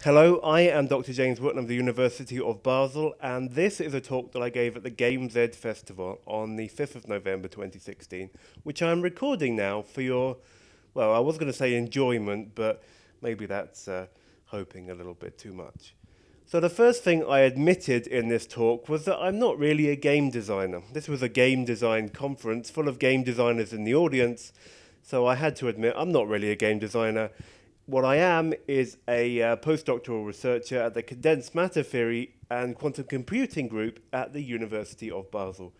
Hello, I am Dr. James Whitlam of the University of Basel, and this is a talk that I gave at the gameZfestival on the 5th of November 2016, which I'm recording now for your, well, I was going to say enjoyment, but maybe that's hoping a little bit too much. So the first thing I admitted in this talk was that I'm not really a game designer. This was a game design conference full of game designers in the audience, so I had to admit I'm not really a game designer. What I am is a postdoctoral researcher at the Condensed Matter Theory and Quantum Computing Group at the University of Basel.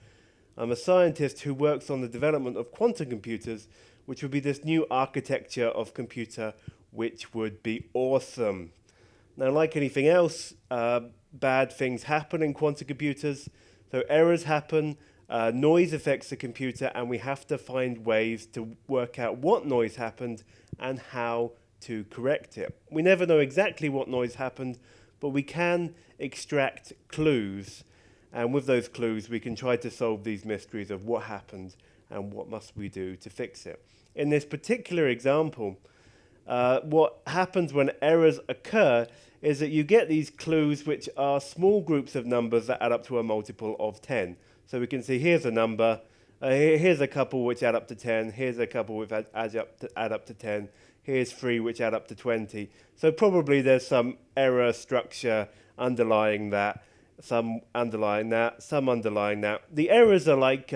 I'm a scientist who works on the development of quantum computers, which would be this new architecture of computer, which would be awesome. Now, like anything else, bad things happen in quantum computers. So errors happen, noise affects the computer, and we have to find ways to work out what noise happened and how to correct it. We never know exactly what noise happened, but we can extract clues. And with those clues, we can try to solve these mysteries of what happened and what must we do to fix it. In this particular example, what happens when errors occur is that you get these clues which are small groups of numbers that add up to a multiple of 10. So we can see here's a number, here's a couple which add up to 10, here's a couple which add up to 10, here's 3 which add up to 20. So probably there's some error structure underlying that, some underlying that, some underlying that. The errors are like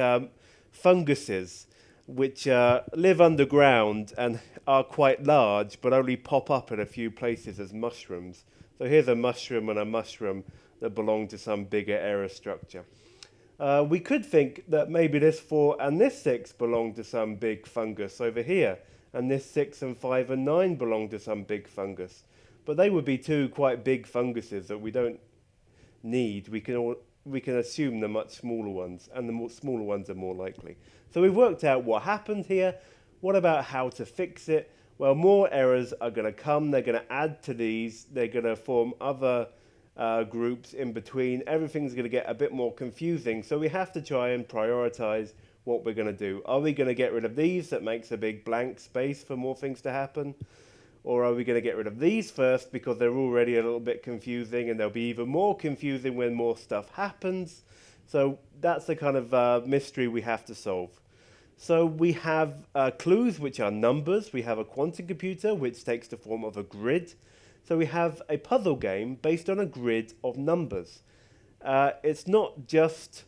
funguses which live underground and are quite large but only pop up in a few places as mushrooms. So here's a mushroom and a mushroom that belong to some bigger error structure. We could think that maybe this 4 and this 6 belong to some big fungus over here, and this 6 and 5 and 9 belong to some big fungus. But they would be two quite big funguses that we don't need. We can assume the much smaller ones, and the smaller ones are more likely. So we've worked out what happened here. What about how to fix it? Well, more errors are going to come. They're going to add to these. They're going to form other groups in between. Everything's going to get a bit more confusing. So we have to try and prioritize what we're going to do. Are we going to get rid of these? That makes a big blank space for more things to happen. Or are we going to get rid of these first because they're already a little bit confusing and they'll be even more confusing when more stuff happens? So that's the kind of mystery we have to solve. So we have clues, which are numbers. We have a quantum computer, which takes the form of a grid. So we have a puzzle game based on a grid of numbers. It's not just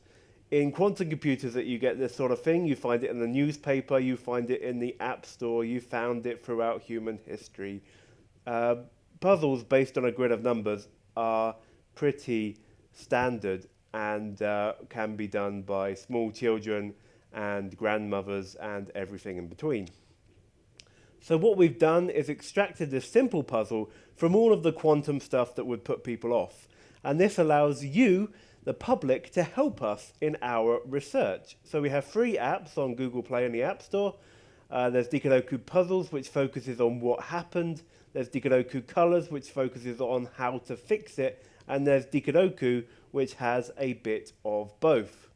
in quantum computers that you get this sort of thing. You find it in the newspaper, you find it in the app store, you found it throughout human history. Puzzles based on a grid of numbers are pretty standard and can be done by small children and grandmothers and everything in between. So what we've done is extracted this simple puzzle from all of the quantum stuff that would put people off. And this allows you, the public, to help us in our research. So we have 3 apps on Google Play and the App Store. There's Decodoku Puzzles, which focuses on what happened. There's Decodoku Colors, which focuses on how to fix it. And there's Decodoku, which has a bit of both.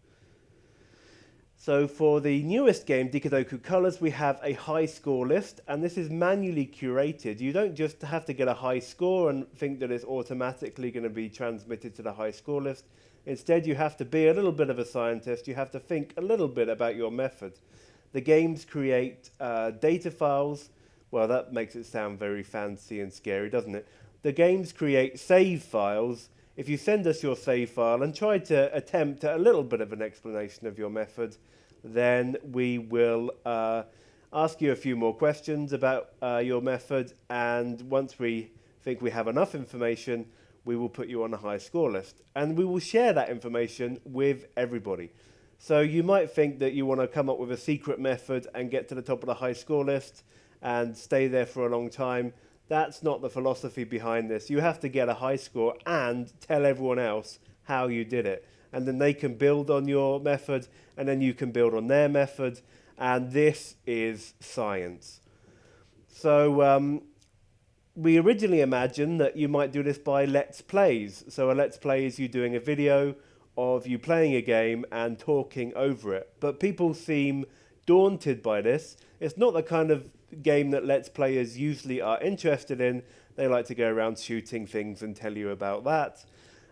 So for the newest game, Decodoku Colors, we have a high score list, and this is manually curated. You don't just have to get a high score and think that it's automatically going to be transmitted to the high score list. Instead, you have to be a little bit of a scientist. You have to think a little bit about your method. The games create data files. Well, that makes it sound very fancy and scary, doesn't it? The games create save files. If you send us your save file and try to attempt a little bit of an explanation of your method, then we will ask you a few more questions about your method, and once we think we have enough information, we will put you on a high score list, and we will share that information with everybody. So you might think that you want to come up with a secret method and get to the top of the high score list and stay there for a long time. That's not the philosophy behind this. You have to get a high score and tell everyone else how you did it. And then they can build on your method, and then you can build on their method. And this is science. So we originally imagined that you might do this by Let's Plays. So a Let's Play is you doing a video of you playing a game and talking over it. But people seem daunted by this. It's not the kind of game that Let's Players usually are interested in. They like to go around shooting things and tell you about that.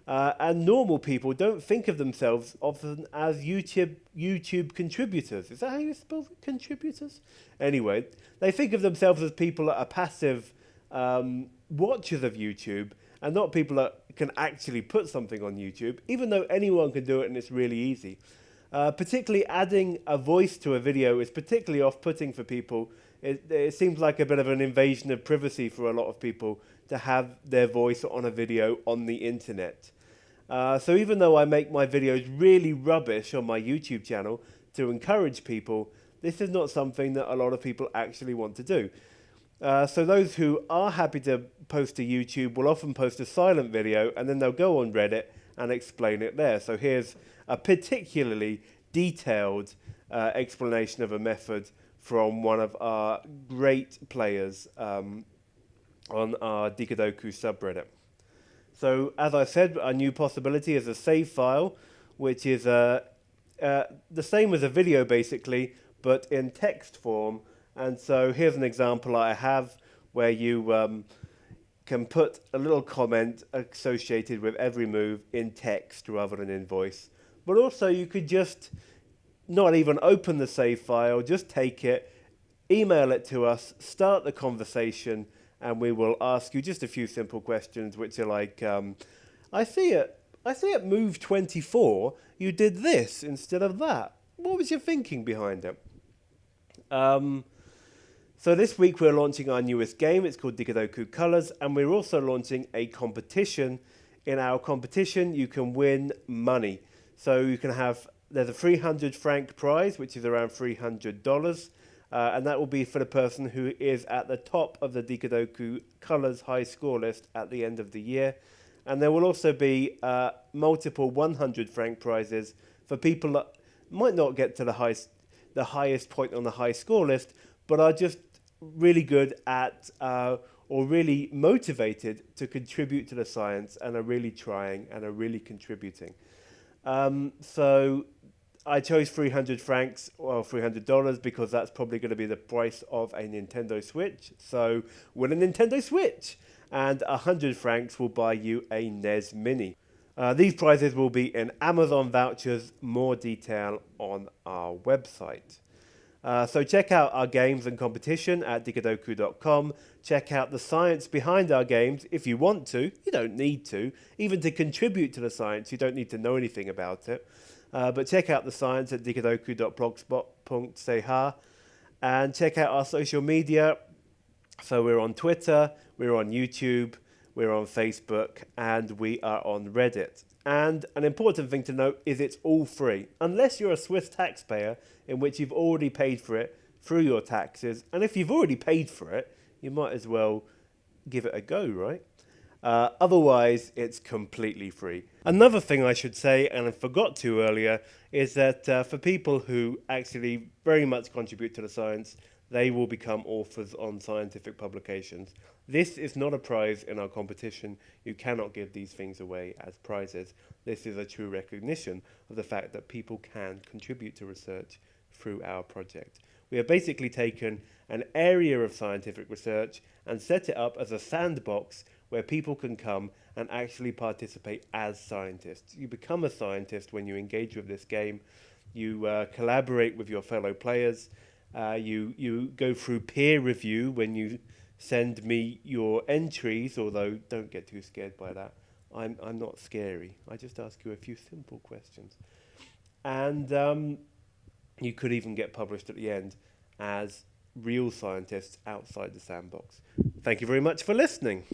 And normal people don't think of themselves often as YouTube contributors. Is that how you spell contributors? Anyway, they think of themselves as people that are passive watchers of YouTube and not people that can actually put something on YouTube, even though anyone can do it and it's really easy. Particularly adding a voice to a video is particularly off-putting for people. It seems like a bit of an invasion of privacy for a lot of people to have their voice on a video on the internet. So even though I make my videos really rubbish on my YouTube channel to encourage people, this is not something that a lot of people actually want to do. So those who are happy to post to YouTube will often post a silent video and then they'll go on Reddit and explain it there. So here's a particularly detailed explanation of a method from one of our great players on our Decodoku subreddit. So as I said, a new possibility is a save file, which is the same as a video basically, but in text form. And so here's an example I have where you can put a little comment associated with every move in text rather than in voice. But also you could just not even open the save file, just take it, email it to us, start the conversation, and we will ask you just a few simple questions, which are like, I see at move 24, you did this instead of that. What was your thinking behind it? So this week we're launching our newest game. It's called Decodoku Colors, and we're also launching a competition. In our competition, you can win money. So you can have, there's a 300 franc prize, which is around $300. And that will be for the person who is at the top of the Decodoku Colors high score list at the end of the year. And there will also be multiple 100 franc prizes for people that might not get to the highest point on the high score list, but are just really good at or really motivated to contribute to the science and are really trying and are really contributing. So I chose 300 francs, or $300, because that's probably going to be the price of a Nintendo Switch. So win a Nintendo Switch, and 100 francs will buy you a NES Mini. These prizes will be in Amazon vouchers, more detail on our website. So check out our games and competition at decodoku.com. Check out the science behind our games if you want to. You don't need to. Even to contribute to the science, you don't need to know anything about it. But check out the science at decodoku.blogspot.ch and check out our social media. So we're on Twitter, we're on YouTube, we're on Facebook, and we are on Reddit. And an important thing to note is it's all free, unless you're a Swiss taxpayer, in which you've already paid for it through your taxes. And if you've already paid for it, you might as well give it a go, right? Otherwise, it's completely free. Another thing I should say, and I forgot to earlier, is that for people who actually very much contribute to the science, they will become authors on scientific publications. This is not a prize in our competition. You cannot give these things away as prizes. This is a true recognition of the fact that people can contribute to research through our project. We have basically taken an area of scientific research and set it up as a sandbox where people can come and actually participate as scientists. You become a scientist when you engage with this game. You collaborate with your fellow players. You go through peer review when you send me your entries, although don't get too scared by that. I'm not scary. I just ask you a few simple questions. And you could even get published at the end as real scientists outside the sandbox. Thank you very much for listening.